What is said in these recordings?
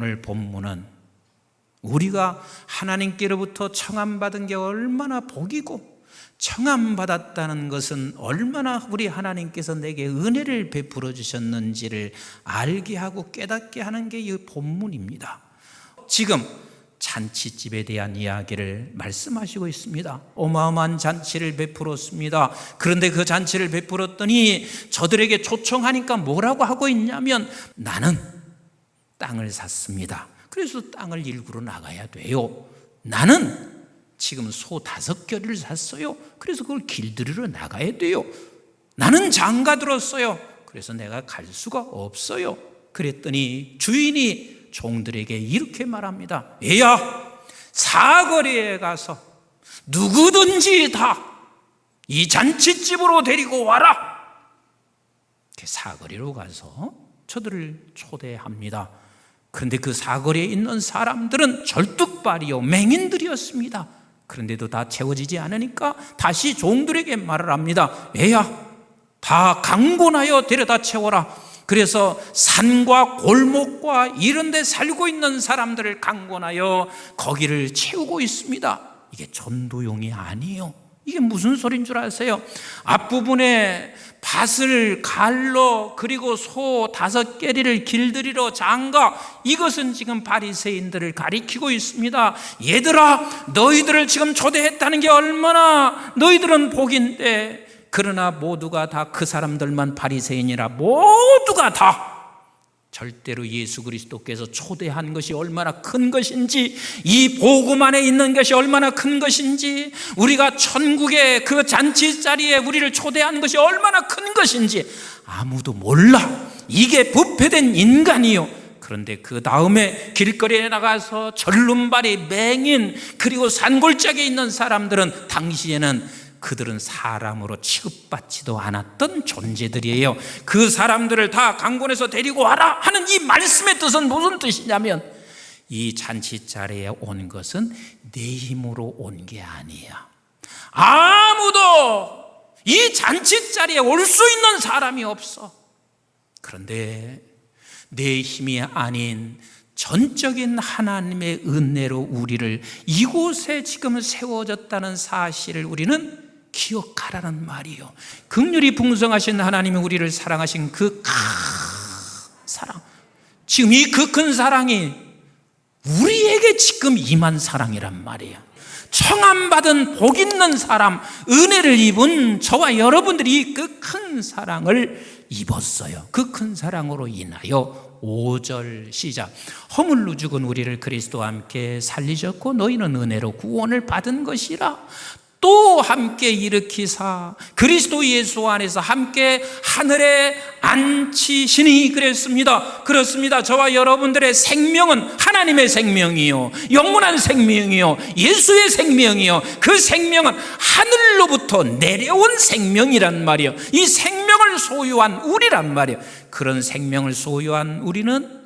오늘 본문은 우리가 하나님께로부터 청함받은 게 얼마나 복이고 청함받았다는 것은 얼마나 우리 하나님께서 내게 은혜를 베풀어 주셨는지를 알게 하고 깨닫게 하는 게 이 본문입니다. 지금 잔치집에 대한 이야기를 말씀하시고 있습니다. 어마어마한 잔치를 베풀었습니다. 그런데 그 잔치를 베풀었더니 저들에게 초청하니까 뭐라고 하고 있냐면, 나는 땅을 샀습니다. 그래서 땅을 일구러 나가야 돼요. 나는 지금 소 5겨리를 샀어요. 그래서 그걸 길들이러 나가야 돼요. 나는 장가 들었어요. 그래서 내가 갈 수가 없어요. 그랬더니 주인이 종들에게 이렇게 말합니다. 얘야, 사거리에 가서 누구든지 다 이 잔치집으로 데리고 와라. 사거리로 가서 저들을 초대합니다. 그런데 그 사거리에 있는 사람들은 절뚝발이요 맹인들이었습니다. 그런데도 다 채워지지 않으니까 다시 종들에게 말을 합니다. 얘야, 다 강권하여 데려다 채워라. 그래서 산과 골목과 이런 데 살고 있는 사람들을 강권하여 거기를 채우고 있습니다. 이게 전도용이 아니에요. 이게 무슨 소리인 줄 아세요? 앞부분에 밭을 갈러 그리고 소 5개리를 길들이러 장가, 이것은 지금 바리새인들을 가리키고 있습니다. 얘들아, 너희들을 지금 초대했다는 게 얼마나 너희들은 복인데, 그러나 모두가 다 그 사람들만 바리새인이라 모두가 다 절대로 예수 그리스도께서 초대한 것이 얼마나 큰 것인지, 이 복음 안에 있는 것이 얼마나 큰 것인지, 우리가 천국의 그 잔치 자리에 우리를 초대한 것이 얼마나 큰 것인지 아무도 몰라. 이게 부패된 인간이요. 그런데 그 다음에 길거리에 나가서 절름발이 맹인 그리고 산골짜기에 있는 사람들은 당시에는 그들은 사람으로 취급받지도 않았던 존재들이에요. 그 사람들을 다 강권해서 데리고 와라 하는 이 말씀의 뜻은 무슨 뜻이냐면, 이 잔치 자리에 온 것은 내 힘으로 온 게 아니야. 아무도 이 잔치 자리에 올 수 있는 사람이 없어. 그런데 내 힘이 아닌 전적인 하나님의 은혜로 우리를 이곳에 지금 세워졌다는 사실을 우리는 기억하라는 말이요. 긍휼이 풍성하신 하나님이 우리를 사랑하신 그 큰 사랑, 지금 이 그 큰 사랑이 우리에게 지금 임한 사랑이란 말이에요. 청함받은 복 있는 사람, 은혜를 입은 저와 여러분들이 그 큰 사랑을 입었어요. 그 큰 사랑으로 인하여 5절 시작. 허물로 죽은 우리를 그리스도와 함께 살리셨고 너희는 은혜로 구원을 받은 것이라. 또 함께 일으키사 그리스도 예수 안에서 함께 하늘에 앉히시니 그랬습니다. 그렇습니다. 저와 여러분들의 생명은 하나님의 생명이요, 영원한 생명이요, 예수의 생명이요, 그 생명은 하늘로부터 내려온 생명이란 말이에요. 이 생명을 소유한 우리란 말이에요. 그런 생명을 소유한 우리는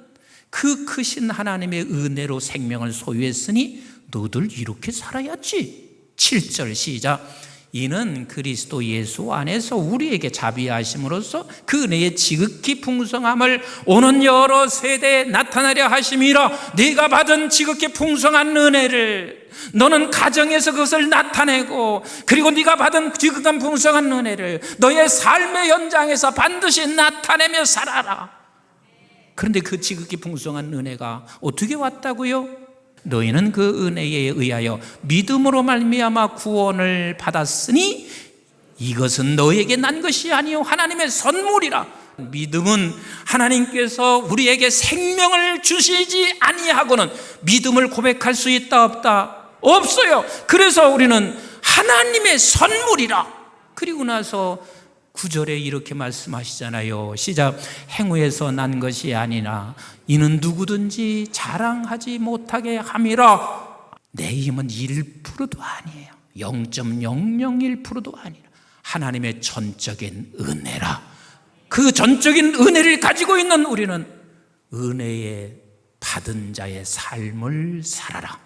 그 크신 하나님의 은혜로 생명을 소유했으니 너들 이렇게 살아야지. 7절 시작. 이는 그리스도 예수 안에서 우리에게 자비하심으로써 그 은혜의 지극히 풍성함을 오는 여러 세대에 나타나려 하심이라. 네가 받은 지극히 풍성한 은혜를 너는 가정에서 그것을 나타내고, 그리고 네가 받은 지극한 풍성한 은혜를 너의 삶의 현장에서 반드시 나타내며 살아라. 그런데 그 지극히 풍성한 은혜가 어떻게 왔다고요? 너희는 그 은혜에 의하여 믿음으로 말미암아 구원을 받았으니 이것은 너에게 난 것이 아니요 하나님의 선물이라. 믿음은 하나님께서 우리에게 생명을 주시지 아니하고는 믿음을 고백할 수 있다 없다? 없어요. 그래서 우리는 하나님의 선물이라. 그리고 나서 9절에 이렇게 말씀하시잖아요. 시작. 행위에서 난 것이 아니나 이는 누구든지 자랑하지 못하게 함이라. 내 힘은 1%도 아니에요. 0.001%도 아니라 하나님의 전적인 은혜라. 그 전적인 은혜를 가지고 있는 우리는 은혜에 받은 자의 삶을 살아라.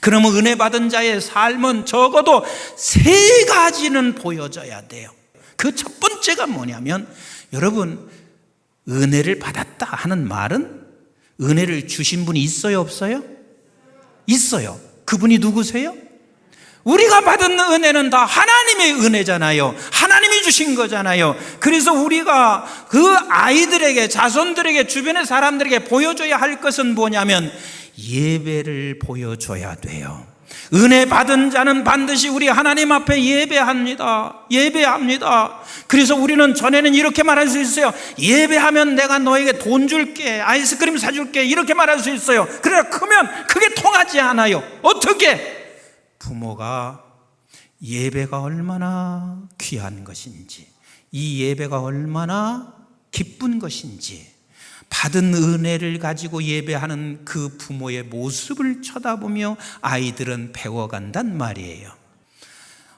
그러면 은혜 받은 자의 삶은 적어도 3가지는 보여져야 돼요. 그 첫 번째가 뭐냐면, 여러분, 은혜를 받았다 하는 말은 은혜를 주신 분이 있어요, 없어요? 있어요. 그분이 누구세요? 우리가 받은 은혜는 다 하나님의 은혜잖아요. 하나님이 주신 거잖아요. 그래서 우리가 그 아이들에게, 자손들에게, 주변의 사람들에게 보여줘야 할 것은 뭐냐면 예배를 보여줘야 돼요. 은혜 받은 자는 반드시 우리 하나님 앞에 예배합니다. 예배합니다. 그래서 우리는 전에는 이렇게 말할 수 있어요. 예배하면 내가 너에게 돈 줄게, 아이스크림 사줄게, 이렇게 말할 수 있어요. 그러나 크면 그게 통하지 않아요. 어떻게? 부모가 예배가 얼마나 귀한 것인지, 이 예배가 얼마나 기쁜 것인지, 받은 은혜를 가지고 예배하는 그 부모의 모습을 쳐다보며 아이들은 배워간단 말이에요.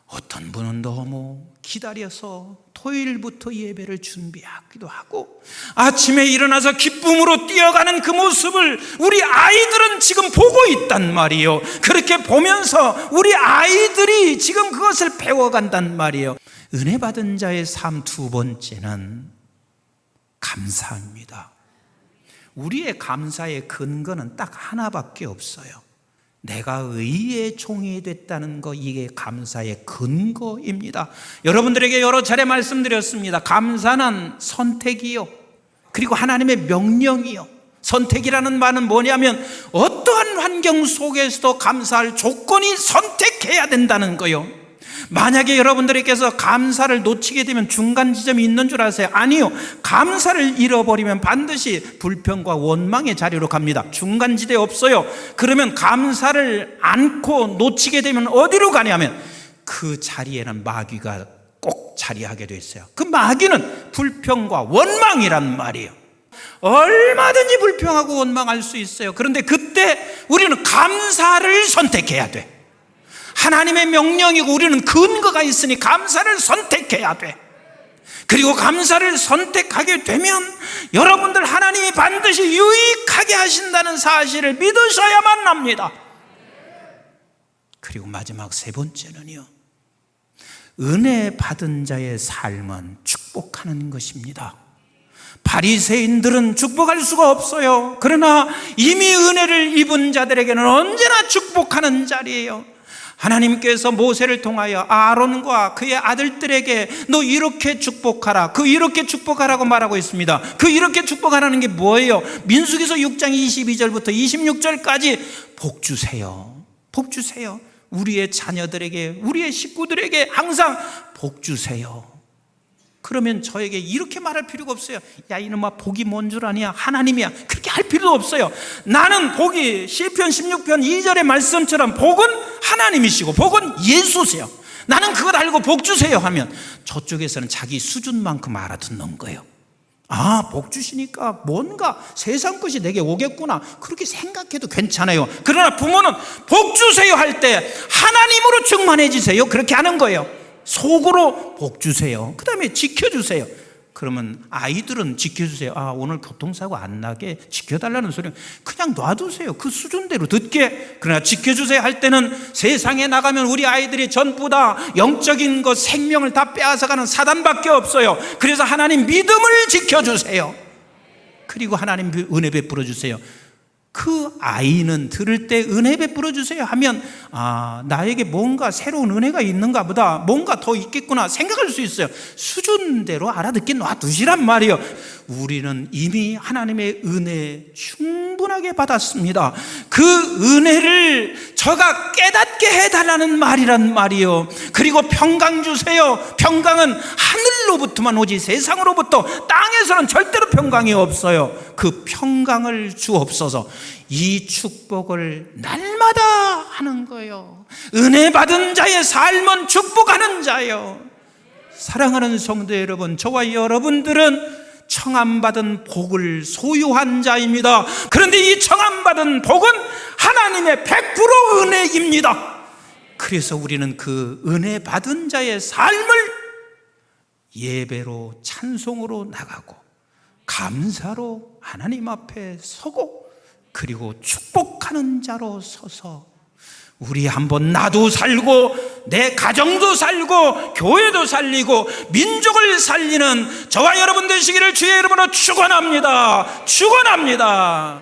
어떤 분은 너무 기다려서 토요일부터 예배를 준비하기도 하고 아침에 일어나서 기쁨으로 뛰어가는 그 모습을 우리 아이들은 지금 보고 있단 말이에요. 그렇게 보면서 우리 아이들이 지금 그것을 배워간단 말이에요. 은혜 받은 자의 삶 두 번째는 감사입니다. 우리의 감사의 근거는 딱 하나밖에 없어요. 내가 의의 종이 됐다는 거, 이게 감사의 근거입니다. 여러분들에게 여러 차례 말씀드렸습니다. 감사는 선택이요, 그리고 하나님의 명령이요. 선택이라는 말은 뭐냐면 어떠한 환경 속에서도 감사할 조건이 선택해야 된다는 거요. 만약에 여러분들께서 감사를 놓치게 되면 중간 지점이 있는 줄 아세요? 아니요. 감사를 잃어버리면 반드시 불평과 원망의 자리로 갑니다. 중간지대 없어요. 그러면 감사를 않고 놓치게 되면 어디로 가냐면 그 자리에는 마귀가 꼭 자리하게 돼 있어요. 그 마귀는 불평과 원망이란 말이에요. 얼마든지 불평하고 원망할 수 있어요. 그런데 그때 우리는 감사를 선택해야 돼. 하나님의 명령이고 우리는 근거가 있으니 감사를 선택해야 돼. 그리고 감사를 선택하게 되면 여러분들 하나님이 반드시 유익하게 하신다는 사실을 믿으셔야만 합니다. 그리고 마지막 세 번째는요, 은혜 받은 자의 삶은 축복하는 것입니다. 바리새인들은 축복할 수가 없어요. 그러나 이미 은혜를 입은 자들에게는 언제나 축복하는 자리예요. 하나님께서 모세를 통하여 아론과 그의 아들들에게 너 이렇게 축복하라, 그 이렇게 축복하라고 말하고 있습니다. 그 이렇게 축복하라는 게 뭐예요? 민수기서 6장 22절부터 26절까지 복 주세요. 복 주세요. 우리의 자녀들에게, 우리의 식구들에게 항상 복 주세요. 그러면 저에게 이렇게 말할 필요가 없어요. 야 이놈아, 복이 뭔 줄 아냐? 하나님이야. 그렇게 할 필요도 없어요. 나는 복이 시편 16편 2절의 말씀처럼 복은 하나님이시고 복은 예수세요. 나는 그걸 알고 복 주세요 하면 저쪽에서는 자기 수준만큼 알아듣는 거예요. 아, 복 주시니까 뭔가 세상 것이 내게 오겠구나, 그렇게 생각해도 괜찮아요. 그러나 부모는 복 주세요 할 때 하나님으로 충만해지세요, 그렇게 하는 거예요. 속으로 복 주세요. 그 다음에 지켜주세요. 그러면 아이들은 지켜주세요. 아, 오늘 교통사고 안 나게 지켜달라는 소리는 그냥 놔두세요. 그 수준대로 듣게. 그러나 지켜주세요 할 때는 세상에 나가면 우리 아이들이 전부 다 영적인 것, 생명을 다 빼앗아가는 사단밖에 없어요. 그래서 하나님 믿음을 지켜주세요. 그리고 하나님 은혜 베풀어 주세요. 그 아이는 들을 때 은혜 베풀어 주세요 하면 아, 나에게 뭔가 새로운 은혜가 있는가 보다, 뭔가 더 있겠구나 생각할 수 있어요. 수준대로 알아듣게 놔두시란 말이에요. 우리는 이미 하나님의 은혜 충분하게 받았습니다. 그 은혜를 저가 깨닫게 해달라는 말이란 말이에요. 그리고 평강 주세요. 평강은 하늘로부터만 오지 세상으로부터, 땅에서는 절대로 평강이 없어요. 그 평강을 주옵소서. 이 축복을 날마다 하는 거예요. 은혜 받은 자의 삶은 축복하는 자예요. 사랑하는 성도 여러분, 저와 여러분들은 청함받은 복을 소유한 자입니다. 그런데 이 청함받은 복은 하나님의 100% 은혜입니다. 그래서 우리는 그 은혜 받은 자의 삶을 예배로, 찬송으로 나가고 감사로 하나님 앞에 서고 그리고 축복하는 자로 서서 우리 한번 나도 살고 내 가정도 살고 교회도 살리고 민족을 살리는 저와 여러분 되시기를 주의 이름으로 축원합니다. 축원합니다.